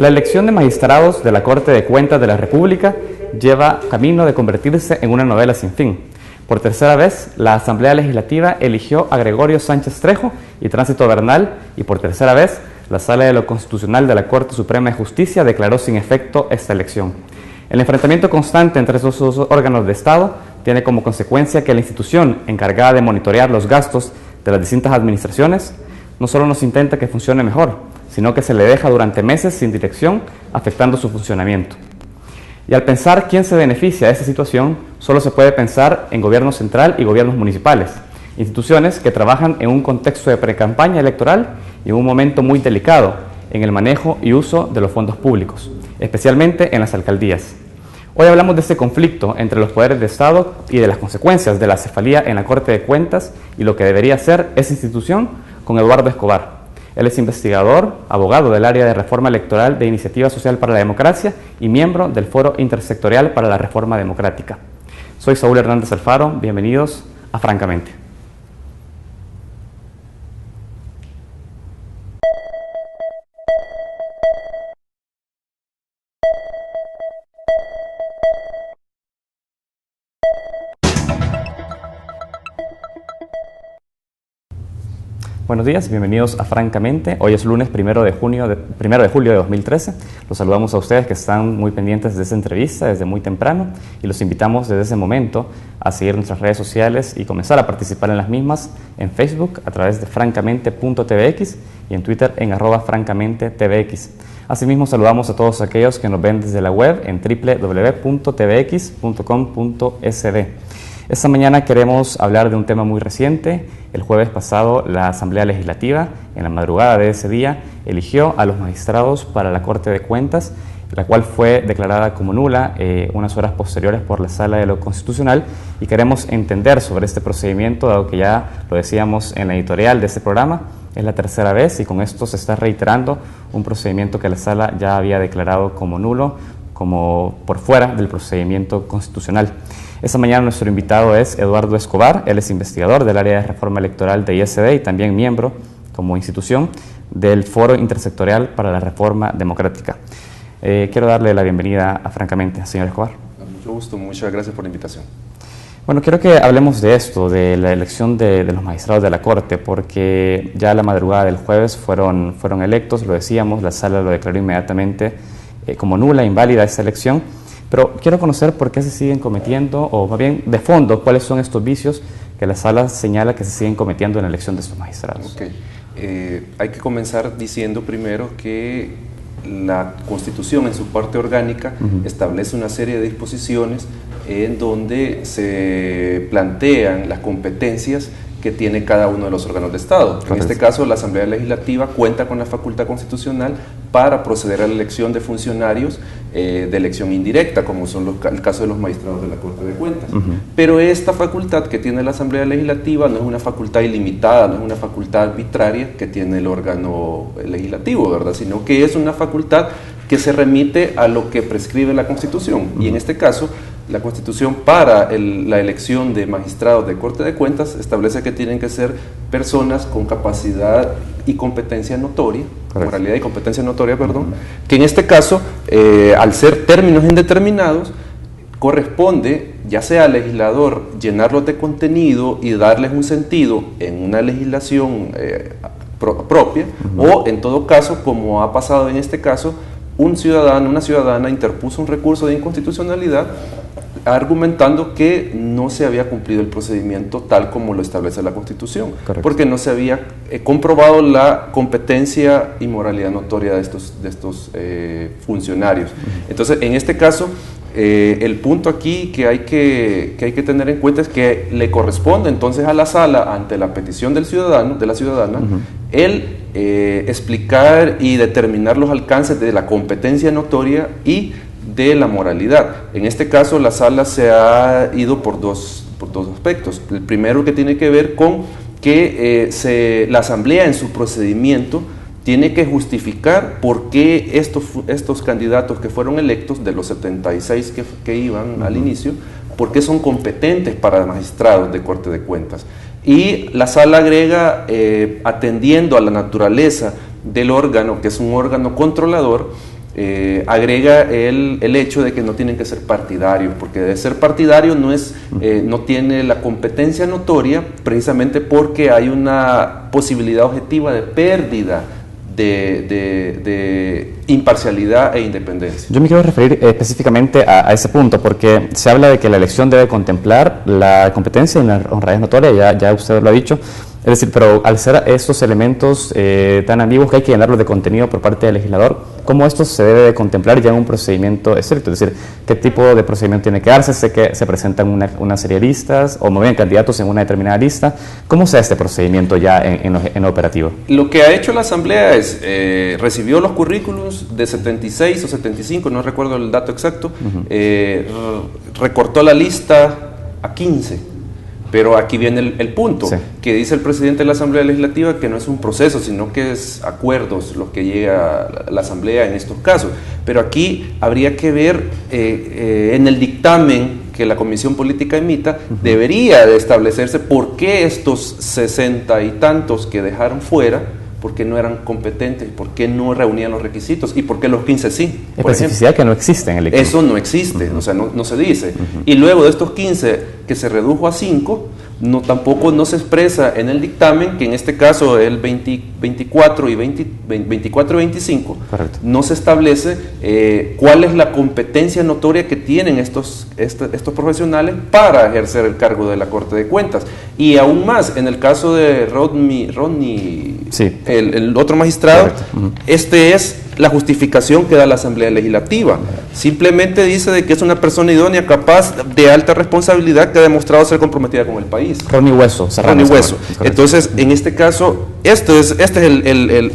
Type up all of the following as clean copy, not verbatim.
La elección de magistrados de la Corte de Cuentas de la República lleva camino de convertirse en una novela sin fin. Por tercera vez, la Asamblea Legislativa eligió a Gregorio Sánchez Trejo y Tránsito Bernal, y por tercera vez, la Sala de lo Constitucional de la Corte Suprema de Justicia declaró sin efecto esta elección. El enfrentamiento constante entre estos dos órganos de Estado tiene como consecuencia que la institución encargada de monitorear los gastos de las distintas administraciones no solo nos intenta que funcione mejor, sino que se le deja durante meses sin dirección, afectando su funcionamiento. Y al pensar quién se beneficia de esta situación, solo se puede pensar en gobierno central y gobiernos municipales, instituciones que trabajan en un contexto de precampaña electoral y en un momento muy delicado en el manejo y uso de los fondos públicos, especialmente en las alcaldías. Hoy hablamos de este conflicto entre los poderes de Estado y de las consecuencias de la cefalía en la Corte de Cuentas y lo que debería ser esa institución con Eduardo Escobar. Él es investigador, abogado del área de reforma electoral de Iniciativa Social para la Democracia y miembro del Foro Intersectorial para la Reforma Democrática. Soy Saúl Hernández Alfaro, bienvenidos a Francamente. Buenos días, bienvenidos a Francamente. Hoy es lunes 1 de julio de 2013. Los saludamos a ustedes que están muy pendientes de esta entrevista desde muy temprano y los invitamos desde ese momento a seguir nuestras redes sociales y comenzar a participar en las mismas en Facebook a través de francamente.tvx y en Twitter en @francamentetvx. Asimismo, saludamos a todos aquellos que nos ven desde la web en www.tvx.com.sd. Esta mañana queremos hablar de un tema muy reciente. El jueves pasado, la Asamblea Legislativa, en la madrugada de ese día, eligió a los magistrados para la Corte de Cuentas, la cual fue declarada como nula unas horas posteriores por la Sala de lo Constitucional, y queremos entender sobre este procedimiento, dado que ya lo decíamos en la editorial de este programa, es la tercera vez y con esto se está reiterando un procedimiento que la Sala ya había declarado como nulo, como por fuera del procedimiento constitucional. Esta mañana nuestro invitado es Eduardo Escobar. Él es investigador del área de reforma electoral de ISD y también miembro, como institución, del Foro Intersectorial para la Reforma Democrática. Quiero darle la bienvenida a Francamente, señor Escobar. Mucho gusto, muchas gracias por la invitación. Bueno, quiero que hablemos de esto, de la elección de los magistrados de la Corte, porque ya la madrugada del jueves fueron electos, lo decíamos, la Sala lo declaró inmediatamente como nula, inválida esta elección. Pero quiero conocer por qué se siguen cometiendo, o más bien de fondo, cuáles son estos vicios que la Sala señala que se siguen cometiendo en la elección de estos magistrados. Okay. Hay que comenzar diciendo primero que la Constitución en su parte orgánica establece una serie de disposiciones en donde se plantean las competencias que tiene cada uno de los órganos de Estado. En este caso, la Asamblea Legislativa cuenta con la facultad constitucional para proceder a la elección de funcionarios de elección indirecta, como son el caso de los magistrados de la Corte de Cuentas. Pero esta facultad que tiene la Asamblea Legislativa no es una facultad ilimitada, no es una facultad arbitraria que tiene el órgano legislativo, ¿verdad? Sino que es una facultad que se remite a lo que prescribe la Constitución. Y en este caso, la Constitución para la elección de magistrados de Corte de Cuentas establece que tienen que ser personas con capacidad y competencia notoria, moralidad y competencia notoria, perdón, que en este caso, al ser términos indeterminados, corresponde ya sea al legislador llenarlos de contenido y darles un sentido en una legislación propia, o en todo caso, como ha pasado en este caso, un ciudadano, una ciudadana interpuso un recurso de inconstitucionalidad argumentando que no se había cumplido el procedimiento tal como lo establece la Constitución, porque no se había comprobado la competencia y moralidad notoria de estos funcionarios. Entonces, en este caso, el punto aquí que hay que tener en cuenta es que le corresponde entonces a la Sala, ante la petición del ciudadano, de la ciudadana, el explicar y determinar los alcances de la competencia notoria y de la moralidad. En este caso, la Sala se ha ido por dos aspectos. El primero, que tiene que ver con que la Asamblea en su procedimiento tiene que justificar por qué estos candidatos que fueron electos, de los 76 que iban al inicio, por qué son competentes para magistrados de Corte de Cuentas. Y la Sala agrega, atendiendo a la naturaleza del órgano, que es un órgano controlador, agrega el hecho de que no tienen que ser partidarios, porque de ser partidario no tiene la competencia notoria, precisamente porque hay una posibilidad objetiva de pérdida de imparcialidad e independencia. Yo me quiero referir específicamente a ese punto, porque se habla de que la elección debe contemplar la competencia y la honradez notoria, ya usted lo ha dicho. Es decir, pero al ser estos elementos tan ambiguos que hay que llenarlos de contenido por parte del legislador, ¿cómo esto se debe de contemplar ya en un procedimiento estricto? Es decir, ¿qué tipo de procedimiento tiene que darse? Sé que se presentan una serie de listas o movían candidatos en una determinada lista. ¿Cómo se da este procedimiento ya en lo operativo? Lo que ha hecho la Asamblea es, recibió los currículums de 76 o 75, no recuerdo el dato exacto, recortó la lista a 15. Pero aquí viene el punto, sí, que dice el presidente de la Asamblea Legislativa que no es un proceso, sino que es acuerdos lo que llega a la Asamblea en estos casos. Pero aquí habría que ver en el dictamen que la Comisión Política emita, debería de establecerse por qué estos 60 y tantos que dejaron fuera, por qué no eran competentes, por qué no reunían los requisitos y por qué los 15 sí. Especificidad que no existe en el equipo. Eso no existe, o sea, no se dice. Y luego de estos 15 que se redujo a 5, tampoco no se expresa en el dictamen, que en este caso el 24 y 25, correcto, no se establece cuál es la competencia notoria que tienen estos profesionales para ejercer el cargo de la Corte de Cuentas. Y aún más, en el caso de Rodney, sí, el otro magistrado, este es la justificación que da la Asamblea Legislativa. Simplemente dice de que es una persona idónea, capaz, de alta responsabilidad, que ha demostrado ser comprometida con el país. Ronnie Hueso. Ronnie Hueso. Entonces, en este caso, esta es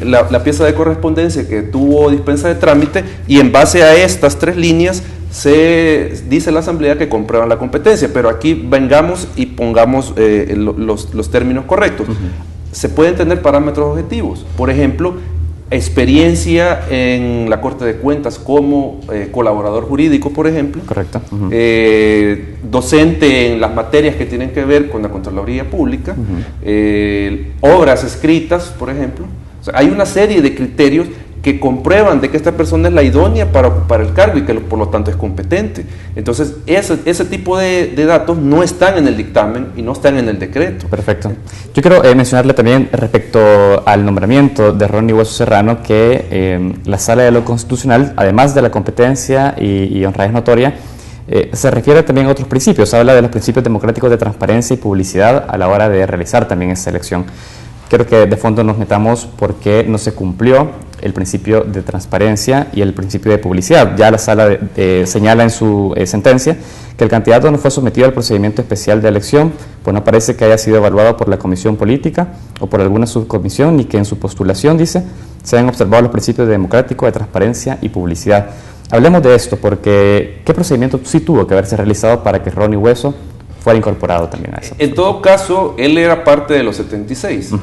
la pieza de correspondencia que tuvo dispensa de trámite, y en base a estas 3 líneas se dice la Asamblea que comprueban la competencia. Pero aquí vengamos y pongamos los términos correctos. Se pueden tener parámetros objetivos. Por ejemplo, experiencia en la Corte de Cuentas como colaborador jurídico, por ejemplo. Correcto. Docente en las materias que tienen que ver con la Contraloría Pública, obras escritas, por ejemplo. O sea, hay una serie de criterios que comprueban de que esta persona es la idónea para ocupar el cargo y que por lo tanto es competente. Entonces, ese tipo de datos no están en el dictamen y no están en el decreto. Perfecto. Yo quiero mencionarle también respecto al nombramiento de Ronnie Hueso Serrano que la Sala de lo Constitucional, además de la competencia y honradez notoria, se refiere también a otros principios. Habla de los principios democráticos de transparencia y publicidad a la hora de realizar también esta elección. Quiero que de fondo nos metamos por qué no se cumplió el principio de transparencia y el principio de publicidad. Ya la sala señala en su sentencia que el candidato no fue sometido al procedimiento especial de elección, pues no parece que haya sido evaluado por la comisión política o por alguna subcomisión, ni que en su postulación, dice, se hayan observado los principios democráticos de transparencia y publicidad. Hablemos de esto, porque ¿qué procedimiento sí tuvo que haberse realizado para que Ronnie Hueso fuera incorporado también a eso? En todo caso, él era parte de los 76. O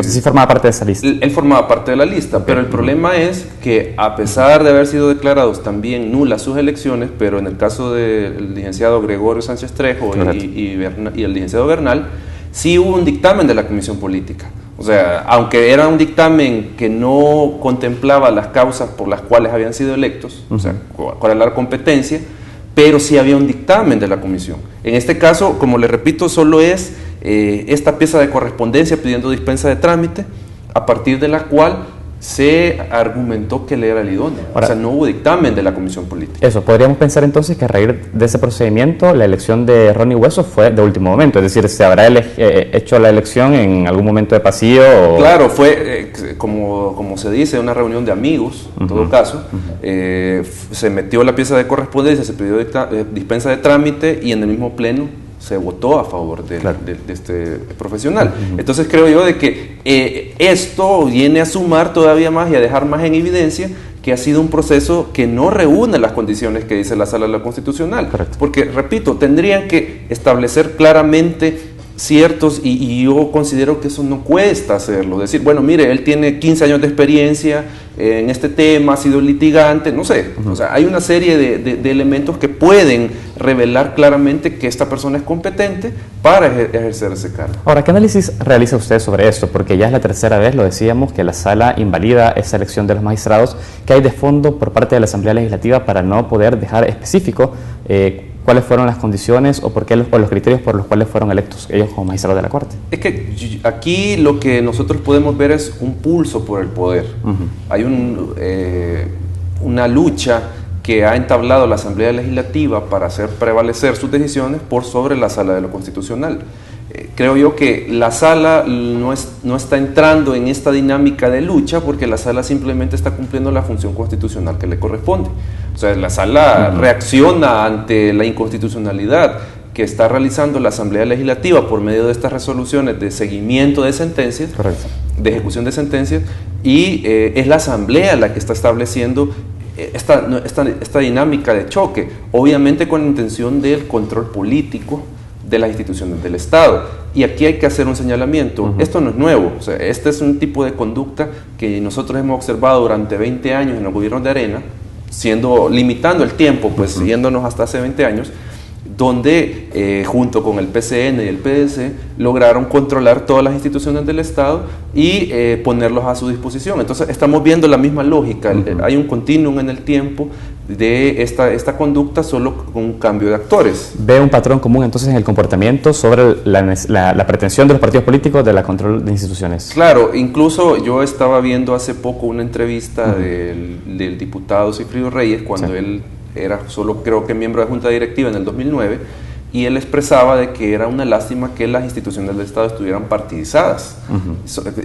sea, sí formaba parte de esa lista. Él formaba parte de la lista, okay, pero el problema es que a pesar de haber sido declarados también nulas sus elecciones, pero en el caso del licenciado Gregorio Sánchez Trejo y el licenciado Bernal, sí hubo un dictamen de la Comisión Política. O sea, aunque era un dictamen que no contemplaba las causas por las cuales habían sido electos, o sea, cuál era la competencia, pero sí había un dictamen de la comisión. En este caso, como le repito, solo es esta pieza de correspondencia pidiendo dispensa de trámite, a partir de la cual se argumentó que él era el idóneo. Ahora, o sea, no hubo dictamen de la comisión política. Eso, podríamos pensar entonces que a raíz de ese procedimiento la elección de Ronnie Hueso fue de último momento, es decir, ¿se habrá hecho la elección en algún momento de pasillo? O... Claro, fue, como se dice, una reunión de amigos, en todo caso. Se metió la pieza de correspondencia, se pidió dispensa de trámite y en el mismo pleno se votó a favor de este profesional. Entonces creo yo de que esto viene a sumar todavía más y a dejar más en evidencia que ha sido un proceso que no reúne las condiciones que dice la Sala de lo Constitucional. Correcto. Porque, repito, tendrían que establecer claramente ciertos, y yo considero que eso no cuesta hacerlo. Decir, bueno, mire, él tiene 15 años de experiencia, en este tema, ha sido litigante, no sé. O sea, hay una serie de elementos que pueden revelar claramente que esta persona es competente para ejercer ese cargo. Ahora, ¿qué análisis realiza usted sobre esto? Porque ya es la tercera vez, lo decíamos, que la sala invalida esa elección de los magistrados. ¿Qué hay de fondo por parte de la Asamblea Legislativa para no poder dejar específico cuáles fueron las condiciones o los criterios por los cuales fueron electos ellos como magistrados de la Corte? Es que aquí lo que nosotros podemos ver es un pulso por el poder. Hay una lucha que ha entablado la Asamblea Legislativa para hacer prevalecer sus decisiones por sobre la Sala de lo Constitucional. Creo yo que la Sala no está entrando en esta dinámica de lucha porque la Sala simplemente está cumpliendo la función constitucional que le corresponde. O sea, la Sala reacciona ante la inconstitucionalidad que está realizando la Asamblea Legislativa por medio de estas resoluciones de seguimiento de sentencias, correcto, de ejecución de sentencias, y es la Asamblea la que está estableciendo esta dinámica de choque, obviamente con la intención del control político de las instituciones del Estado. Y aquí hay que hacer un señalamiento. Esto no es nuevo. O sea, este es un tipo de conducta que nosotros hemos observado durante 20 años en el gobierno de Arena, limitando el tiempo, pues siguiéndonos hasta hace 20 años, donde junto con el PCN y el PDC lograron controlar todas las instituciones del Estado y ponerlos a su disposición. Entonces estamos viendo la misma lógica. Hay un continuum en el tiempo de esta conducta, solo con un cambio de actores. ¿Ve un patrón común entonces en el comportamiento sobre la pretensión de los partidos políticos de la control de instituciones? Claro, incluso yo estaba viendo hace poco una entrevista del diputado Sigfrido Reyes, cuando él era solo, creo que, miembro de Junta Directiva en el 2009, y él expresaba de que era una lástima que las instituciones del Estado estuvieran partidizadas.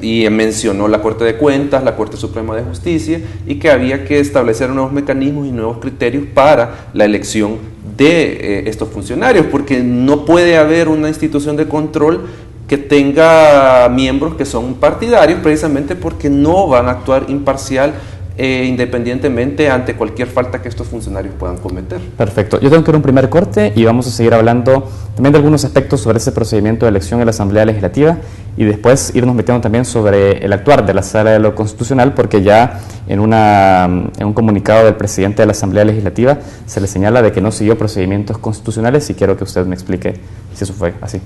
Y mencionó la Corte de Cuentas, la Corte Suprema de Justicia, y que había que establecer nuevos mecanismos y nuevos criterios para la elección de estos funcionarios, porque no puede haber una institución de control que tenga miembros que son partidarios, precisamente porque no van a actuar imparcial independientemente ante cualquier falta que estos funcionarios puedan cometer. Perfecto. Yo tengo que ir a un primer corte y vamos a seguir hablando también de algunos aspectos sobre ese procedimiento de elección en la Asamblea Legislativa y después irnos metiendo también sobre el actuar de la Sala de lo Constitucional, porque ya en un comunicado del presidente de la Asamblea Legislativa se le señala de que no siguió procedimientos constitucionales, y quiero que usted me explique si eso fue así.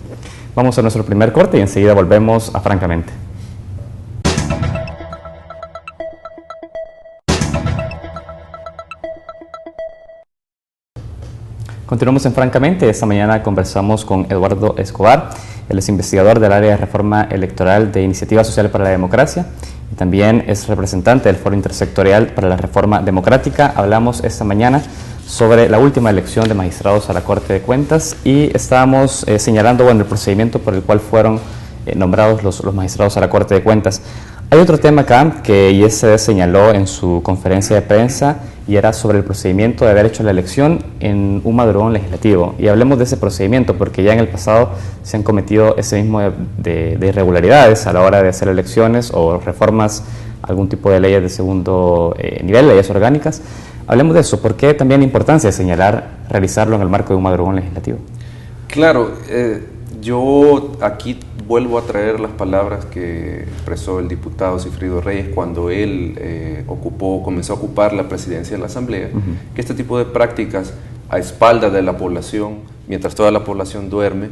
Vamos a nuestro primer corte y enseguida volvemos a Francamente. Continuamos en Francamente. Esta mañana conversamos con Eduardo Escobar. Él es investigador del área de reforma electoral de Iniciativa Social para la Democracia y también es representante del Foro Intersectorial para la Reforma Democrática. Hablamos esta mañana sobre la última elección de magistrados a la Corte de Cuentas y estábamos señalando el procedimiento por el cual fueron nombrados los magistrados a la Corte de Cuentas. Hay otro tema acá que ISD señaló en su conferencia de prensa y era sobre el procedimiento de haber hecho la elección en un madrugón legislativo. Y hablemos de ese procedimiento porque ya en el pasado se han cometido ese mismo de irregularidades a la hora de hacer elecciones o reformas, algún tipo de leyes de segundo nivel, leyes orgánicas. Hablemos de eso. ¿Por qué también la importancia de señalar realizarlo en el marco de un madrugón legislativo? Claro, yo aquí vuelvo a traer las palabras que expresó el diputado Sigfrido Reyes cuando él comenzó a ocupar la presidencia de la Asamblea, que este tipo de prácticas a espaldas de la población, mientras toda la población duerme,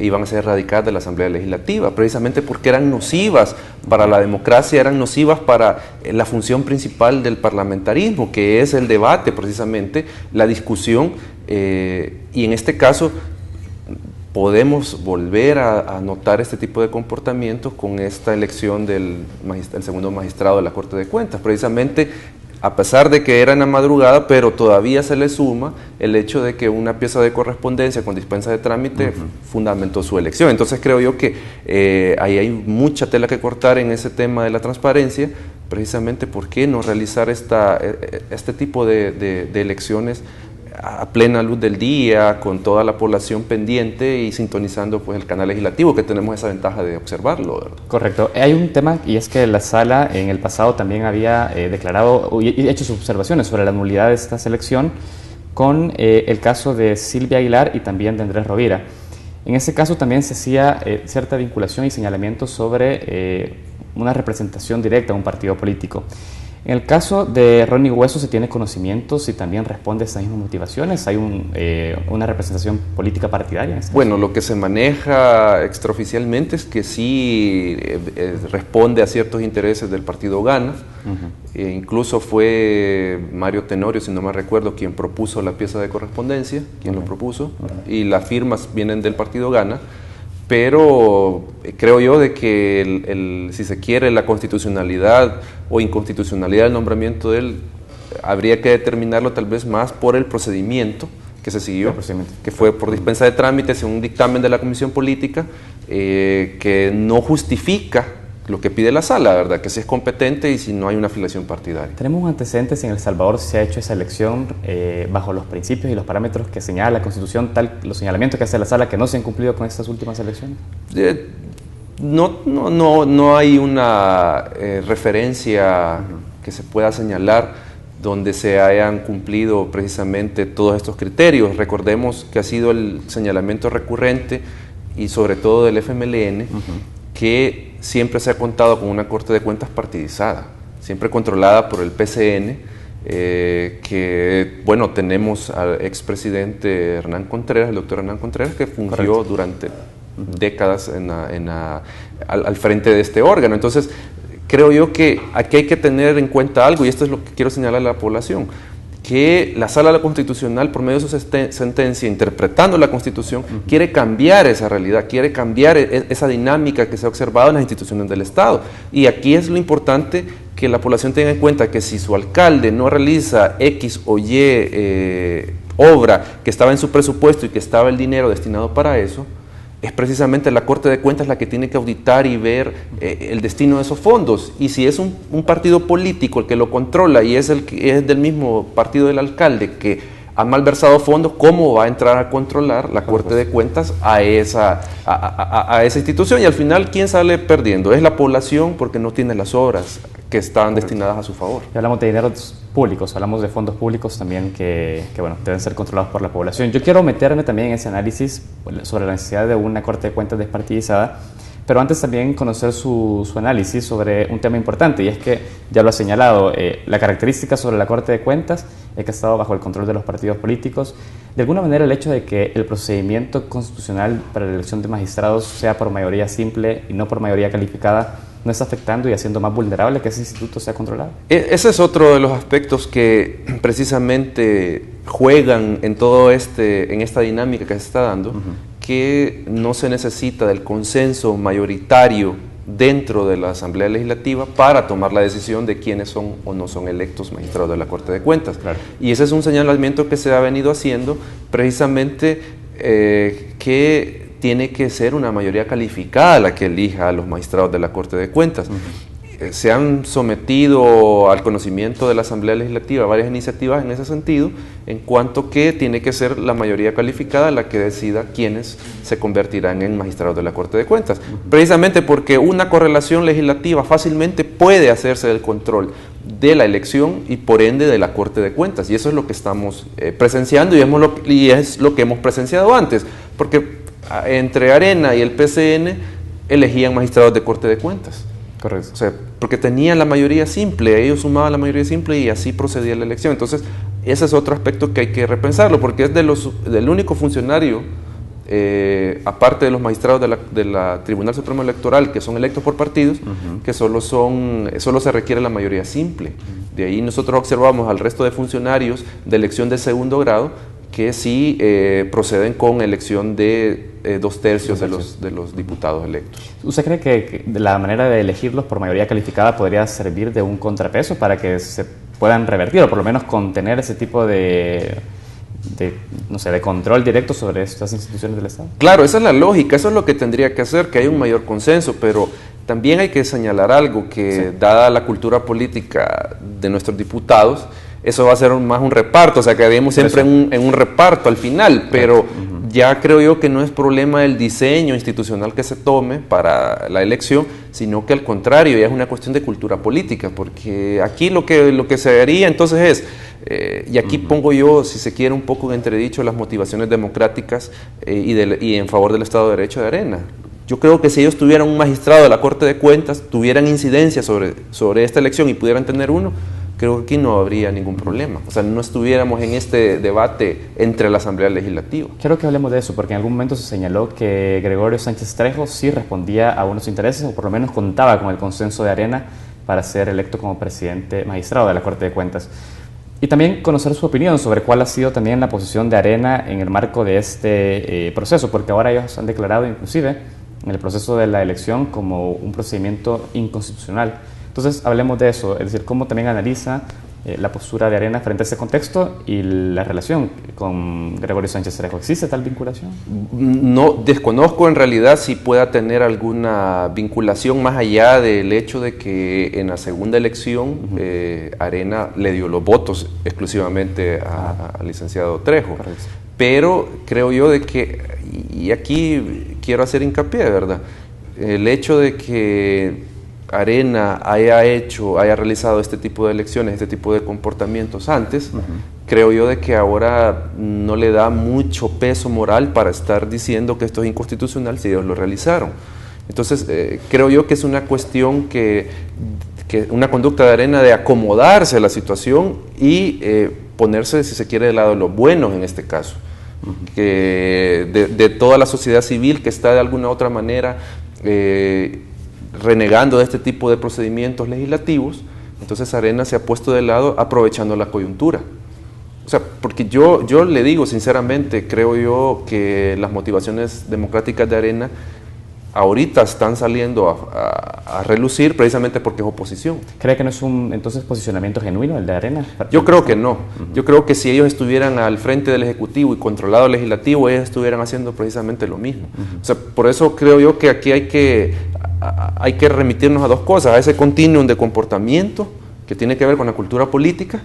iban a ser erradicadas de la Asamblea Legislativa, precisamente porque eran nocivas para la democracia, eran nocivas para la función principal del parlamentarismo, que es el debate, precisamente, la discusión, y en este caso podemos volver a notar este tipo de comportamientos con esta elección del segundo magistrado de la Corte de Cuentas. Precisamente, a pesar de que era en la madrugada, pero todavía se le suma el hecho de que una pieza de correspondencia con dispensa de trámite fundamentó su elección. Entonces creo yo que ahí hay mucha tela que cortar en ese tema de la transparencia, precisamente por qué no realizar este tipo de elecciones a plena luz del día, con toda la población pendiente y sintonizando pues el canal legislativo, que tenemos esa ventaja de observarlo, ¿verdad? Correcto. Hay un tema, y es que la Sala en el pasado también había declarado y hecho sus observaciones sobre la nulidad de esta selección con el caso de Silvia Aguilar y también de Andrés Rovira. En ese caso también se hacía cierta vinculación y señalamiento sobre una representación directa a un partido político. En el caso de Ronnie Hueso, ¿se tiene conocimiento si también responde a esas mismas motivaciones? ¿Hay una representación política partidaria en este Bueno, lo que se maneja extraoficialmente es que sí responde a ciertos intereses del partido Gana. Incluso fue Mario Tenorio, si no me recuerdo, quien propuso la pieza de correspondencia, quien lo propuso, y las firmas vienen del partido Gana. Pero creo yo de que si se quiere la constitucionalidad o inconstitucionalidad del nombramiento de él, habría que determinarlo tal vez más por el procedimiento que se siguió, que fue por dispensa de trámites en un dictamen de la Comisión Política que no justifica lo que pide la sala, ¿verdad? Que si es competente y si no hay una afiliación partidaria. ¿Tenemos antecedentes si en El Salvador se ha hecho esa elección bajo los principios y los parámetros que señala la Constitución, los señalamientos que hace la sala que no se han cumplido con estas últimas elecciones? No hay una referencia que se pueda señalar donde se hayan cumplido precisamente todos estos criterios. Recordemos que ha sido el señalamiento recurrente y sobre todo del FMLN, que siempre se ha contado con una Corte de Cuentas partidizada, siempre controlada por el PCN, que, bueno, tenemos al expresidente Hernán Contreras, el doctor Hernán Contreras, que fungió durante décadas al frente de este órgano. Entonces, creo yo que aquí hay que tener en cuenta algo, y esto es lo que quiero señalar a la población, que la Sala Constitucional, por medio de su sentencia, interpretando la Constitución, quiere cambiar esa realidad, quiere cambiar esa dinámica que se ha observado en las instituciones del Estado. Y aquí es lo importante que la población tenga en cuenta que si su alcalde no realiza X o Y obra que estaba en su presupuesto y que estaba el dinero destinado para eso, es precisamente la Corte de Cuentas la que tiene que auditar y ver el destino de esos fondos. Y si es un partido político el que lo controla y es del mismo partido del alcalde que ha malversado fondos, ¿cómo va a entrar a controlar la Corte de Cuentas a esa institución? Y al final, ¿quién sale perdiendo? Es la población, porque no tiene las obras que están destinadas a su favor. Y hablamos de dineros públicos, hablamos de fondos públicos también que bueno, deben ser controlados por la población. Yo quiero meterme también en ese análisis sobre la necesidad de una Corte de Cuentas despartidizada, pero antes también conocer su análisis sobre un tema importante, y es que, ya lo ha señalado, la característica sobre la Corte de Cuentas es que ha estado bajo el control de los partidos políticos. De alguna manera, el hecho de que el procedimiento constitucional para la elección de magistrados sea por mayoría simple y no por mayoría calificada, ¿no está afectando y haciendo más vulnerable que ese instituto sea controlado? Ese es otro de los aspectos que precisamente juegan en en esta dinámica que se está dando, que no se necesita del consenso mayoritario dentro de la Asamblea Legislativa para tomar la decisión de quiénes son o no son electos magistrados de la Corte de Cuentas. Claro. Y ese es un señalamiento que se ha venido haciendo precisamente que tiene que ser una mayoría calificada la que elija a los magistrados de la Corte de Cuentas. Se han sometido al conocimiento de la Asamblea Legislativa varias iniciativas en ese sentido, en cuanto que tiene que ser la mayoría calificada la que decida quiénes se convertirán en magistrados de la Corte de Cuentas. Precisamente porque una correlación legislativa fácilmente puede hacerse del control de la elección y por ende de la Corte de Cuentas, y eso es lo que estamos presenciando y es lo que hemos presenciado antes, porque entre Arena y el PCN elegían magistrados de Corte de Cuentas. Correcto. O sea, porque tenían la mayoría simple, ellos sumaban la mayoría simple y así procedía la elección. Entonces, ese es otro aspecto que hay que repensarlo, porque es del único funcionario, aparte de los magistrados de la Tribunal Supremo Electoral, que son electos por partidos, que solo se requiere la mayoría simple. De ahí nosotros observamos al resto de funcionarios de elección de segundo grado, que sí proceden con elección de 2/3 de los diputados electos. ¿Usted cree que la manera de elegirlos por mayoría calificada podría servir de un contrapeso para que se puedan revertir o por lo menos contener ese tipo de control directo sobre estas instituciones del Estado? Claro, esa es la lógica, eso es lo que tendría que hacer, que haya un mayor consenso, pero también hay que señalar algo, que dada la cultura política de nuestros diputados, eso va a ser más un reparto, o sea, quedaríamos siempre en un reparto al final, pero ya creo yo que no es problema del diseño institucional que se tome para la elección, sino que al contrario, ya es una cuestión de cultura política, porque aquí lo que se haría entonces es, y aquí pongo yo, si se quiere, un poco en entredicho las motivaciones democráticas y en favor del Estado de Derecho de Arena. Yo creo que si ellos tuvieran un magistrado de la Corte de Cuentas, tuvieran incidencia sobre esta elección y pudieran tener uno, creo que aquí no habría ningún problema. O sea, no estuviéramos en este debate entre la Asamblea Legislativa. Quiero que hablemos de eso, porque en algún momento se señaló que Gregorio Sánchez Trejo sí respondía a unos intereses, o por lo menos contaba con el consenso de Arena para ser electo como presidente magistrado de la Corte de Cuentas. Y también conocer su opinión sobre cuál ha sido también la posición de Arena en el marco de este proceso, porque ahora ellos han declarado inclusive en el proceso de la elección como un procedimiento inconstitucional. Entonces, hablemos de eso, es decir, cómo también analiza la postura de Arena frente a ese contexto y la relación con Gregorio Sánchez Trejo. ¿Existe tal vinculación? No, desconozco en realidad si pueda tener alguna vinculación más allá del hecho de que en la segunda elección Arena le dio los votos exclusivamente al licenciado Trejo. Correcto. Pero creo yo de que, y aquí quiero hacer hincapié, ¿verdad? El hecho de que Arena haya realizado este tipo de elecciones, este tipo de comportamientos antes, creo yo de que ahora no le da mucho peso moral para estar diciendo que esto es inconstitucional si ellos lo realizaron. Entonces, creo yo que es una cuestión que una conducta de Arena de acomodarse a la situación y ponerse, si se quiere, del lado de los buenos en este caso. Que de toda la sociedad civil que está de alguna u otra manera renegando de este tipo de procedimientos legislativos, entonces Arena se ha puesto de lado aprovechando la coyuntura. O sea, porque yo le digo sinceramente, creo yo que las motivaciones democráticas de Arena ahorita están saliendo a relucir precisamente porque es oposición. ¿Cree que no es un entonces posicionamiento genuino el de Arena? Yo creo que no. Yo creo que si ellos estuvieran al frente del Ejecutivo y controlado el Legislativo, ellos estuvieran haciendo precisamente lo mismo. O sea, por eso creo yo que aquí hay que remitirnos a dos cosas, a ese continuum de comportamiento que tiene que ver con la cultura política,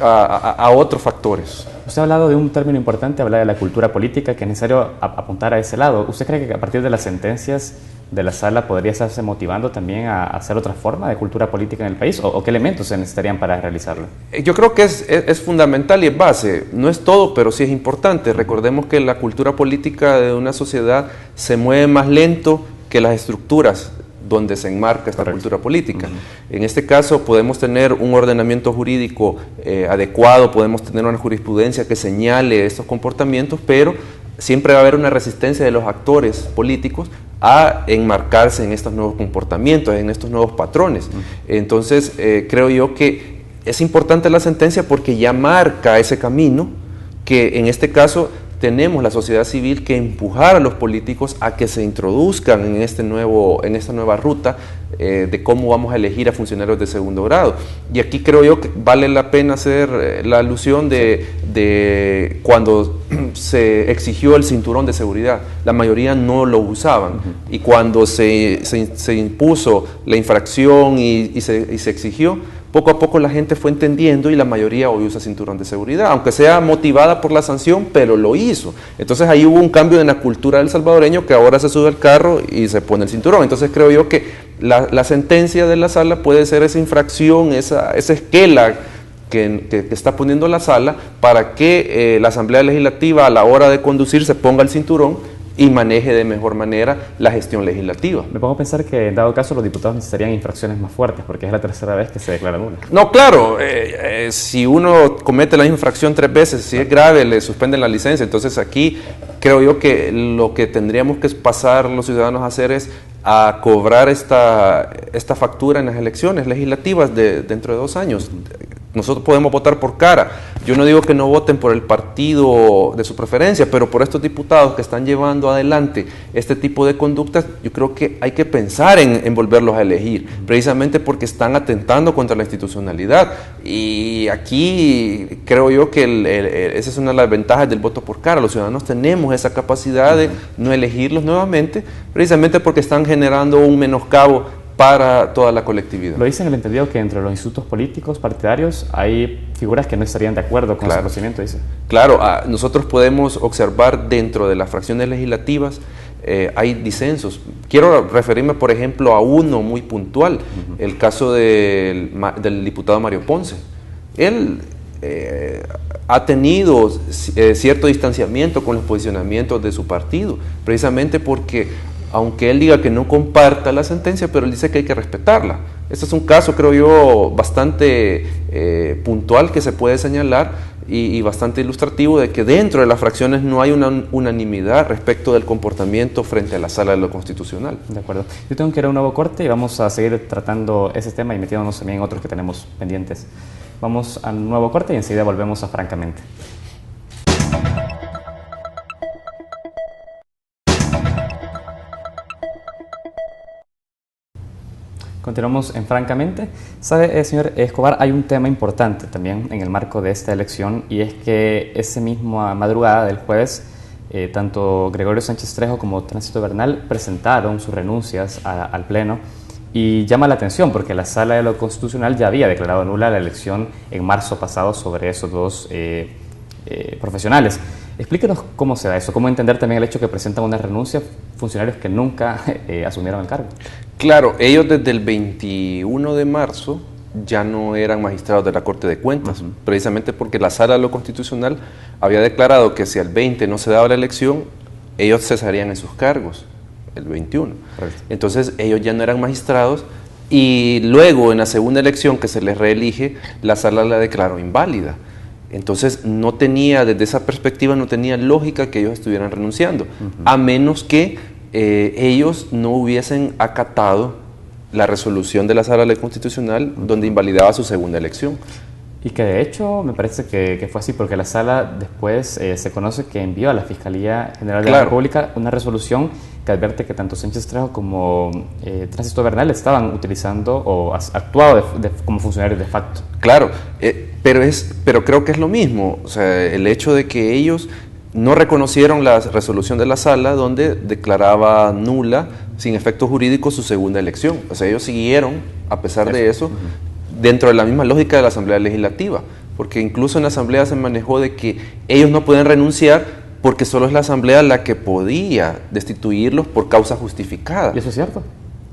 a otros factores. Usted ha hablado de un término importante, habla de la cultura política, que es necesario apuntar a ese lado. ¿Usted cree que a partir de las sentencias de la sala podría estarse motivando también a hacer otra forma de cultura política en el país? ¿O qué elementos se necesitarían para realizarlo? Yo creo que es fundamental y es base. No es todo, pero sí es importante. Recordemos que la cultura política de una sociedad se mueve más lento que las estructuras donde se enmarca esta cultura política. En este caso podemos tener un ordenamiento jurídico adecuado, podemos tener una jurisprudencia que señale estos comportamientos, pero siempre va a haber una resistencia de los actores políticos a enmarcarse en estos nuevos comportamientos, en estos nuevos patrones. Entonces, creo yo que es importante la sentencia porque ya marca ese camino que en este caso tenemos la sociedad civil que empujar a los políticos a que se introduzcan en esta nueva ruta de cómo vamos a elegir a funcionarios de segundo grado. Y aquí creo yo que vale la pena hacer la alusión de cuando se exigió el cinturón de seguridad. La mayoría no lo usaban. Y cuando se impuso la infracción y se exigió, poco a poco la gente fue entendiendo y la mayoría hoy usa cinturón de seguridad, aunque sea motivada por la sanción, pero lo hizo. Entonces ahí hubo un cambio en la cultura del salvadoreño que ahora se sube al carro y se pone el cinturón. Entonces creo yo que la sentencia de la sala puede ser esa infracción, esa esquela que está poniendo la sala para que la Asamblea Legislativa a la hora de conducir se ponga el cinturón y maneje de mejor manera la gestión legislativa. Me pongo a pensar que en dado caso los diputados necesitarían infracciones más fuertes porque es la tercera vez que se declara nula. No, claro, si uno comete la infracción 3 veces, si es grave, le suspenden la licencia. Entonces aquí creo yo que lo que tendríamos que pasar los ciudadanos a hacer es a cobrar esta factura en las elecciones legislativas dentro de 2 años. Nosotros podemos votar por cara. Yo no digo que no voten por el partido de su preferencia, pero por estos diputados que están llevando adelante este tipo de conductas, yo creo que hay que pensar en volverlos a elegir, precisamente porque están atentando contra la institucionalidad. Y aquí creo yo que esa es una de las ventajas del voto por cara. Los ciudadanos tenemos esa capacidad de no elegirlos nuevamente, precisamente porque están generando un menoscabo para toda la colectividad. Lo dice en el entendido que entre los institutos políticos partidarios hay figuras que no estarían de acuerdo con ese procedimiento, dice. Claro, nosotros podemos observar dentro de las fracciones legislativas hay disensos. Quiero referirme, por ejemplo, a uno muy puntual, el caso del diputado Mario Ponce. Él ha tenido cierto distanciamiento con los posicionamientos de su partido, precisamente porque aunque él diga que no comparta la sentencia, pero él dice que hay que respetarla. Este es un caso, creo yo, bastante puntual que se puede señalar y bastante ilustrativo de que dentro de las fracciones no hay una unanimidad respecto del comportamiento frente a la Sala de lo Constitucional. De acuerdo. Yo tengo que ir a un nuevo corte y vamos a seguir tratando ese tema y metiéndonos también en otros que tenemos pendientes. Vamos al nuevo corte y enseguida volvemos a Francamente. Continuamos en Francamente. Sabe, señor Escobar, hay un tema importante también en el marco de esta elección, y es que esa misma madrugada del jueves, tanto Gregorio Sánchez Trejo como Tránsito Bernal presentaron sus renuncias al Pleno, y llama la atención porque la Sala de lo Constitucional ya había declarado nula la elección en marzo pasado sobre esos dos profesionales. Explíquenos cómo se da eso, cómo entender también el hecho que presentan una renuncia funcionarios que nunca asumieron el cargo. Claro, ellos desde el 21 de marzo ya no eran magistrados de la Corte de Cuentas, precisamente porque la Sala de lo Constitucional había declarado que si al 20 no se daba la elección, ellos cesarían en sus cargos, el 21. Correcto. Entonces ellos ya no eran magistrados y luego en la segunda elección que se les reelige, la Sala la declaró inválida. Entonces no tenía, desde esa perspectiva, no tenía lógica que ellos estuvieran renunciando, a menos que ellos no hubiesen acatado la resolución de la Sala Constitucional donde invalidaba su segunda elección. Y que de hecho me parece que fue así, porque la Sala después se conoce que envió a la Fiscalía General de la República una resolución que advierte que tanto Sánchez Trejo como Tránsito Bernal estaban utilizando o actuado como funcionarios de facto. Claro, pero creo que es lo mismo, o sea, el hecho de que ellos no reconocieron la resolución de la Sala donde declaraba nula, sin efecto jurídico, su segunda elección. O sea, ellos siguieron, a pesar de eso, dentro de la misma lógica de la Asamblea Legislativa, porque incluso en la Asamblea se manejó de que ellos no pueden renunciar porque solo es la Asamblea la que podía destituirlos por causa justificada. ¿Y eso es cierto?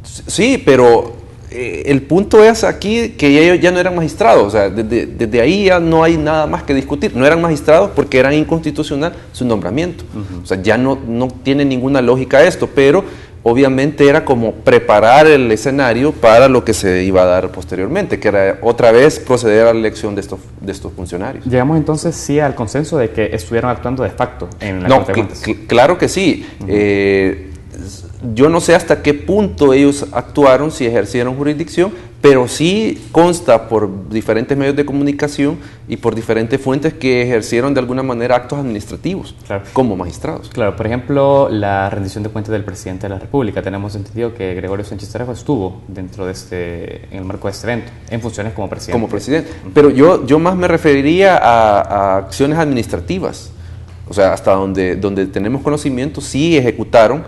Sí, pero el punto es aquí que ellos ya no eran magistrados, o sea, desde ahí ya no hay nada más que discutir. No eran magistrados porque era inconstitucional su nombramiento. O sea, ya no tiene ninguna lógica esto, pero obviamente era como preparar el escenario para lo que se iba a dar posteriormente, que era otra vez proceder a la elección de estos funcionarios. Llegamos entonces sí al consenso de que estuvieron actuando de facto en la Corte de Cuentas. Claro que sí. Yo no sé hasta qué punto ellos actuaron, si ejercieron jurisdicción, pero sí consta por diferentes medios de comunicación y por diferentes fuentes que ejercieron de alguna manera actos administrativos como magistrados. Claro, por ejemplo, la rendición de cuentas del presidente de la República. Tenemos entendido que Gregorio Sánchez Trejo estuvo dentro de en el marco de este evento, en funciones como presidente. Como presidente. Pero yo más me referiría a acciones administrativas. O sea, hasta donde tenemos conocimiento, sí ejecutaron